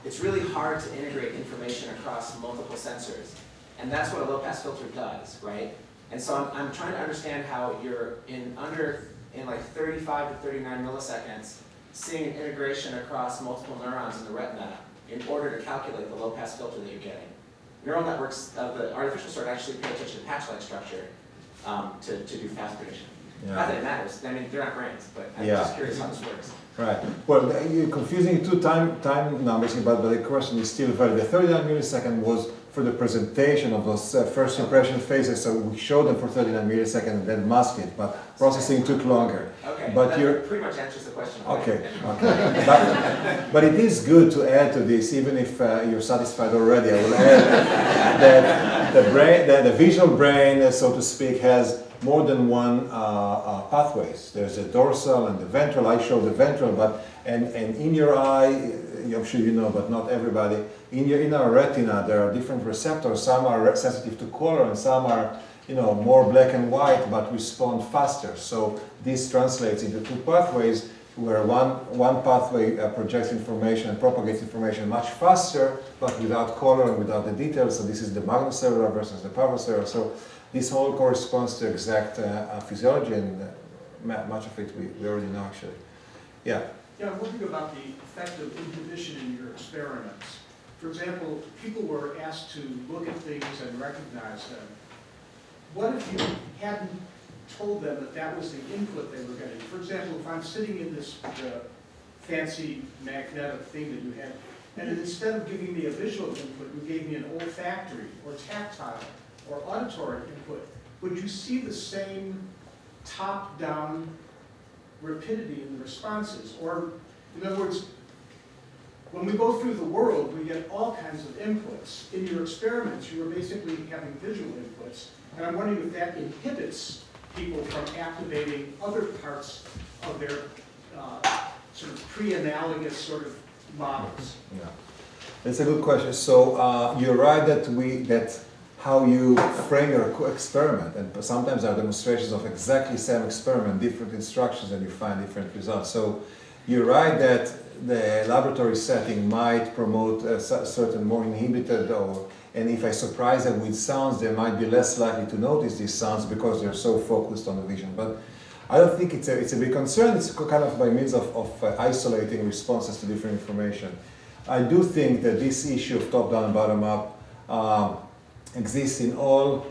it's really hard to integrate information across multiple sensors. And that's what a low-pass filter does, right? And so I'm trying to understand how you're in like 35 to 39 milliseconds seeing an integration across multiple neurons in the retina in order to calculate the low-pass filter that you're getting. Neural networks of the artificial sort actually pay attention to patch-like structure to do fast prediction. Yeah. Not that it matters, I mean, they're not brains, but I'm Yeah. just curious how this works. Right. Well, you're confusing two time numbers, but the question is still valid. The 39 millisecond was for the presentation of those first impression phases, so we showed them for 39 milliseconds and then masked it, but processing took longer. Okay, But that you're pretty much answers the question. okay. Okay. But it is good to add to this, even if you're satisfied already. I will add that the brain, the visual brain, so to speak, has more than one pathways. There's a dorsal and the ventral. I show the ventral, but and in your eye, I'm sure you know, but not everybody. In our retina, there are different receptors. Some are sensitive to color, and some are, more black and white, but respond faster. So this translates into two pathways, where one pathway projects information and propagates information much faster, but without color and without the details. So this is the magnocellular versus the parvocellular. So this all corresponds to exact physiology, and much of it we already know, actually. Yeah. Yeah, I'm wondering about the effect of inhibition in your experiments. For example, people were asked to look at things and recognize them. What if you hadn't told them that that was the input they were getting? For example, if I'm sitting in this fancy magnetic thing that you had, and instead of giving me a visual input, you gave me an olfactory or tactile or auditory input, would you see the same top-down rapidity in the responses? Or, in other words, when we go through the world, we get all kinds of inputs. In your experiments, you were basically having visual inputs, and I'm wondering if that inhibits people from activating other parts of their sort of pre-analogous sort of models. Yeah, that's a good question. So you're right that how you frame your experiment, and sometimes there are demonstrations of exactly same experiment, different instructions, and you find different results. So you're right that the laboratory setting might promote a certain more inhibited, and if I surprise them with sounds, they might be less likely to notice these sounds because they're so focused on the vision. But I don't think it's a big concern. It's kind of by means of isolating responses to different information. I do think that this issue of top-down and bottom-up exists in all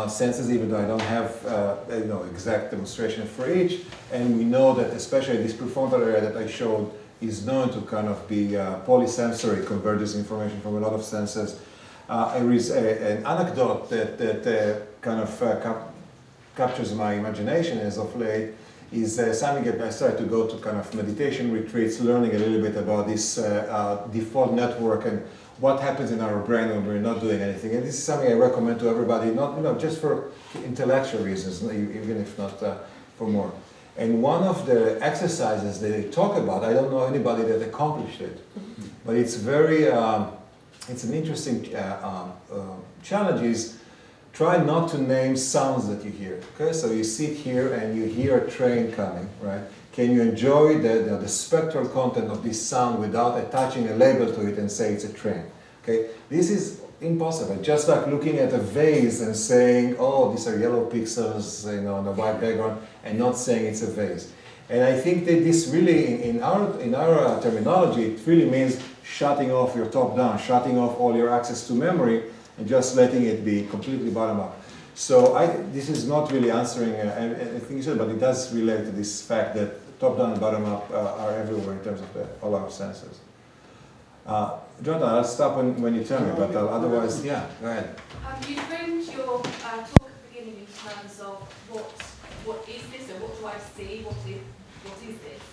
senses, even though I don't have exact demonstration for each. And we know that especially this prefrontal area that I showed is known to kind of be polysensory, converges information from a lot of senses. There is an anecdote that kind of captures my imagination as of late, is something I started to go to kind of meditation retreats, learning a little bit about this default network and what happens in our brain when we're not doing anything. And this is something I recommend to everybody, not just for intellectual reasons, even if not for more. And one of the exercises that they talk about, I don't know anybody that accomplished it, but it's very, it's an interesting challenge, is try not to name sounds that you hear. Okay, so you sit here and you hear a train coming, right? Can you enjoy the spectral content of this sound without attaching a label to it and say it's a train? Okay, this is impossible. Just like looking at a vase and saying, oh, these are yellow pixels, on a white background, and not saying it's a vase. And I think that this really, in our terminology, it really means shutting off your top-down, shutting off all your access to memory, and just letting it be completely bottom-up. So this is not really answering anything you said, but it does relate to this fact that top-down and bottom-up are everywhere in terms of all our senses. Jonathan, I'll stop when you tell me, but otherwise, yeah, go ahead. You framed your talk at the beginning in terms of what is this, or what do I see, what is this?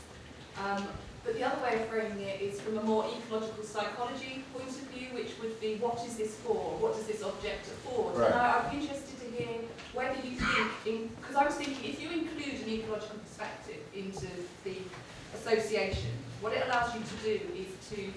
But the other way of framing it is from a more ecological psychology point of view, which would be, what is this for? What does this object afford? Right. And I'd be interested to hear whether you think, because I was thinking, if you include an ecological perspective into the association, what it allows you to do is to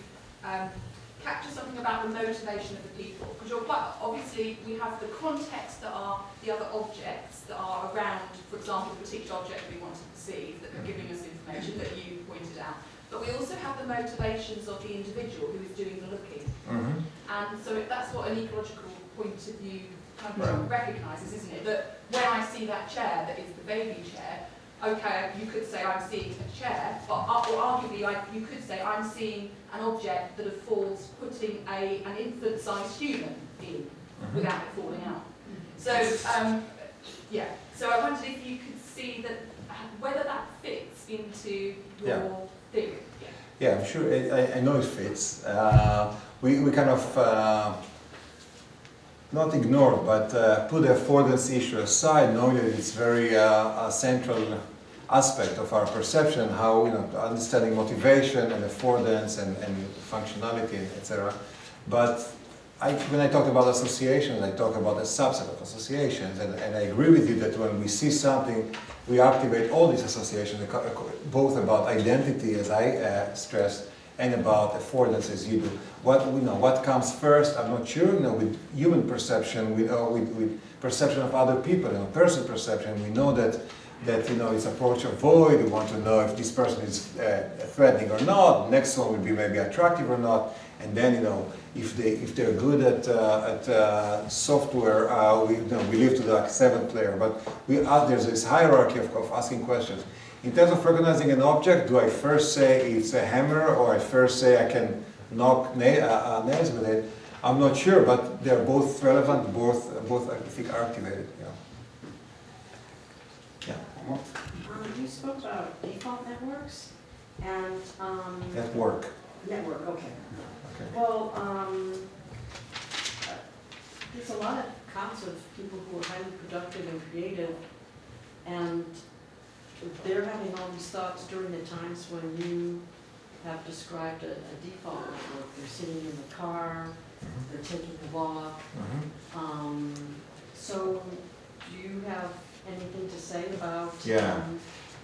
capture something about the motivation of the people. Because you're quite, obviously, we have the context that are the other objects that are around, for example, the particular object we want to perceive, that are giving us information that you pointed out. But we also have the motivations of the individual who is doing the looking. Mm-hmm. And so that's what an ecological point of view kind of recognises, isn't it? That when I see that chair that is the baby chair, okay, you could say I'm seeing a chair, but or arguably you could say I'm seeing an object that affords putting an infant-sized human in without it falling out. So, yeah. So I wondered if you could see that whether that fits into your Yeah. theory. Yeah, I'm sure, I know it fits. We kind of, not ignore, but put the affordance issue aside, knowing that it's very a central aspect of our perception, how, understanding motivation and affordance and functionality, etc. But when I talk about associations, I talk about a subset of associations, and I agree with you that when we see something, we activate all these associations, both about identity, as I stressed, and about affordance, as you do. What comes first, I'm not sure. With human perception, with perception of other people, person perception, we know that it's approach or avoid. We want to know if this person is threatening or not. Next one would be maybe attractive or not. And then, if they're good at software, we live to the seventh layer. But there's this hierarchy of asking questions. In terms of recognizing an object, do I first say it's a hammer, or I first say I can knock nails with it? I'm not sure, but they're both relevant. Both I think are activated. Yeah. You spoke about default networks and Network. network. Okay. Okay. Well, there's a lot of accounts of people who are highly productive and creative, and they're having all these thoughts during the times when you have described a default network. They're sitting in the car, they're taking a walk. So, do you have anything to say about? Yeah.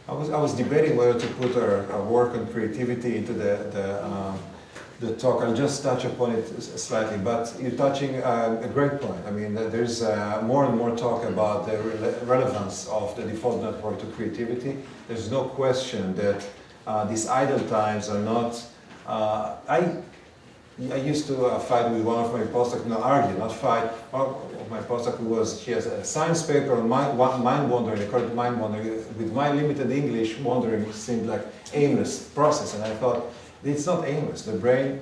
I was debating whether to put our work on creativity into the talk. I'll just touch upon it slightly, but you're touching a great point. I mean, there's more and more talk about the relevance of the default network to creativity. There's no question that these idle times are not. I used to fight with one of my postdocs, argue, not fight. One of my postdocs she has a science paper on mind wandering, according to mind wandering. With my limited English, wandering seemed like aimless process, and I thought, it's not aimless. The brain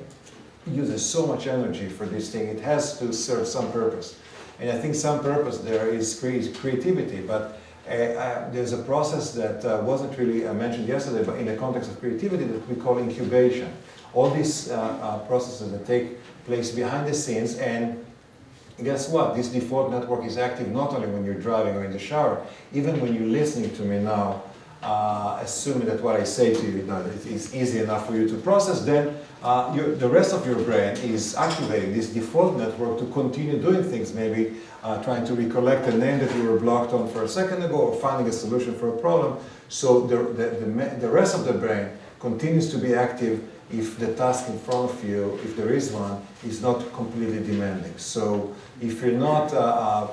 uses so much energy for this thing. It has to serve some purpose. And I think some purpose there is creativity, but there's a process that wasn't really mentioned yesterday, but in the context of creativity, that we call incubation. All these processes that take place behind the scenes, and guess what? This default network is active not only when you're driving or in the shower, even when you're listening to me now, assuming that what I say to you, it's easy enough for you to process, then the rest of your brain is activating this default network to continue doing things, maybe trying to recollect a name that you were blocked on for a second ago, or finding a solution for a problem. So the rest of the brain continues to be active if the task in front of you, if there is one, is not completely demanding. So if you're not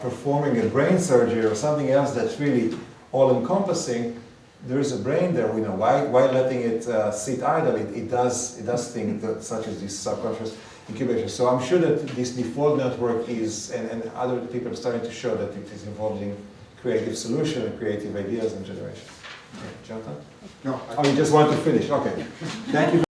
performing a brain surgery or something else that's really all-encompassing, there is a brain there. Why letting it sit idle? It does things such as this subconscious incubation. So I'm sure that this default network is, and other people are starting to show that it is involved in creative solution and creative ideas and generation. Okay, Jonathan? No. Oh, you just want to finish? Okay. Thank you.